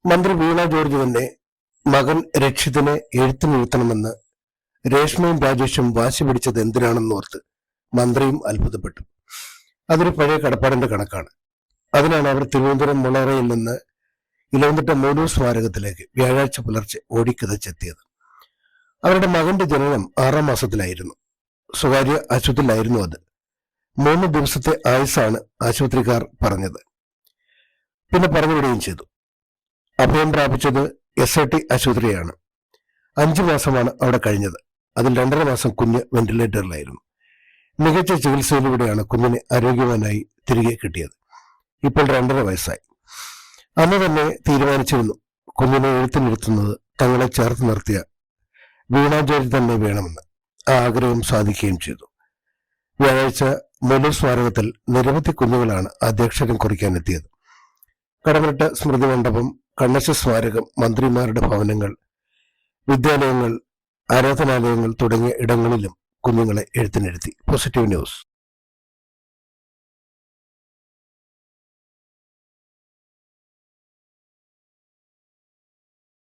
മന്ത്രി വീണ ജോർജ് തന്നെ മകൻ രക്ഷിതിനെ എഴുത്തിനിരുത്തണമെന്ന് രേഷ്മയും രാജേഷും വാശി പിടിച്ചത് എന്തിനാണെന്നോർത്ത് മന്ത്രിയും അത്ഭുതപ്പെട്ടു. അതൊരു പഴയ കടപ്പാടിന്റെ കണക്കാണ്. അതിനാണ് അവർ തിരുവനന്തപുരം മുളറയിൽ നിന്ന് ഇലവന്തിട്ട മോലു സ്മാരകത്തിലേക്ക് വ്യാഴാഴ്ച പുലർച്ചെ ഓടിക്കിതച്ചെത്തിയത്. അവരുടെ മകന്റെ ജനനം 6-ാം മാസത്തിലായിരുന്നു. സ്വകാര്യ ആശുപത്രിയിലായിരുന്നു അത്. 3 ദിവസത്തെ ആയുസാണ് ആശുപത്രിക്കാർ പറഞ്ഞത്. പിന്നെ പറഞ്ഞുവിടുകയും ചെയ്തു. അഭയം പ്രാപിച്ചത് SIT ആശുപത്രിയാണ്. 5 മാസമാണ് അവിടെ കഴിഞ്ഞത്. അതിൽ 2.5 മാസം കുഞ്ഞ് വെന്റിലേറ്ററിലായിരുന്നു. മികച്ച ചികിത്സയിലൂടെയാണ് കുഞ്ഞിനെ ആരോഗ്യവാനായി തിരികെ കിട്ടിയത്. ഇപ്പോൾ 2.5 വയസ്സായി. അന്ന് തന്നെ തീരുമാനിച്ചിരുന്നു കുഞ്ഞിനെ എഴുത്തിനിരുത്തുന്നത് തങ്ങളെ ചേർത്ത് നിർത്തിയ വീണ ജോർജ് തന്നെ വേണമെന്ന്. ആ ആഗ്രഹം സാധിക്കുകയും ചെയ്തു. വ്യാഴാഴ്ച മോലു സ്മാരകത്തിൽ നിരവധി കുഞ്ഞുങ്ങളാണ് അധ്യക്ഷരം കുറിക്കാനെത്തിയത്. കടമനിട്ട സ്മൃതി മണ്ഡപം, കണ്ണശ സ്മാരകം, മന്ത്രിമാരുടെ ഭവനങ്ങൾ, വിദ്യാലയങ്ങൾ, ആരാധനാലയങ്ങൾ തുടങ്ങിയ ഇടങ്ങളിലും കുഞ്ഞുങ്ങളെ എഴുത്തിനിരുത്തി. Positive news.